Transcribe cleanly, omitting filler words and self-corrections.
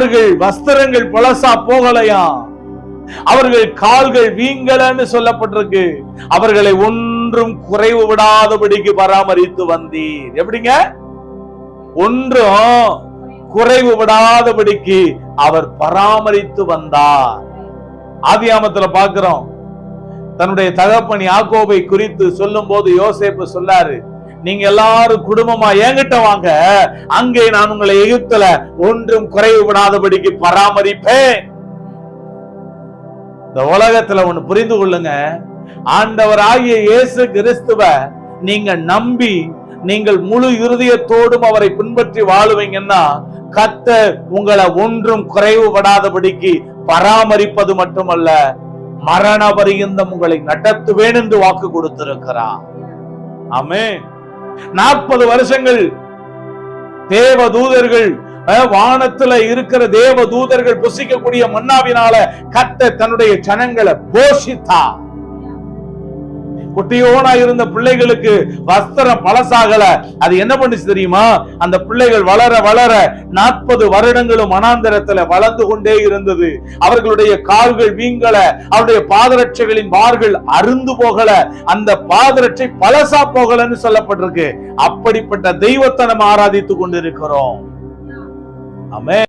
அவர்கள் வஸ்திரங்கள் பழசா போகலையா, அவர்கள் கால்கள் வீங்கலன்னு சொல்லப்பட்டிருக்கு. அவர்களை ஒன்றும் குறைவு விடாதபடிக்கு பராமரித்து வந்தீர். எப்படிங்க? ஒன்றும் குறைவு விடாதபடிக்கு அவர் பராமரித்து வந்தார். ஆதியாமத்துல பார்க்கிறோம், தன்னுடைய தகப்பன் யாக்கோபை குறித்து சொல்லும் போது யோசேப்பு சொல்லாரு, நீங்க எல்லாரும் குடும்பமா என்கிட்ட வாங்க, அங்கே நான் உங்களை எகிப்துல ஒன்றும் குறைவு விடாதபடிக்கு பராமரிப்பேன். இந்த உலகத்துல ஒண்ணு புரிந்து கொள்ளுங்க, ஆண்டவராகிய இயேசு கிறிஸ்துவ நீங்க நம்பி நீங்கள் முழு இருதயத்தோடும் அவரை பின்பற்றி வாழுவீங்கன்னா கர்த்தர் உங்களை ஒன்றும் குறைவுபடாதபடிக்கு பராமரிப்பது மட்டுமல்ல, மரண பரியந்தம் உங்களை நடத்துவேன் என்று வாக்கு கொடுத்திருக்கிறார். ஆமென். 40 வருஷங்கள் தேவ தூதர்கள், வானத்துல இருக்கிற தேவ தூதர்கள் புசிக்கக்கூடிய மன்னாவினால கர்த்தர் தன்னுடைய ஜனங்களை போஷித்தார். குட்டியோனா இருந்த பிள்ளைகளுக்கு வஸ்திரம் பழசாகல. அது என்ன பண்ணுச்சு தெரியுமா? அந்த பிள்ளைகள் வளர வளர 40 வருடங்களும் வனாந்தரத்துல வளர்ந்து கொண்டே இருந்தது. அவர்களுடைய கால்கள் வீங்கல, அவருடைய பாதரட்சைகளின் வார்கள் அருந்து போகல, அந்த பாதரட்சை பழசா போகலன்னு சொல்லப்பட்டிருக்கு. அப்படிப்பட்ட தெய்வத்தை நம்ம ஆராதித்துக் கொண்டிருக்கிறோம். ஆமென்.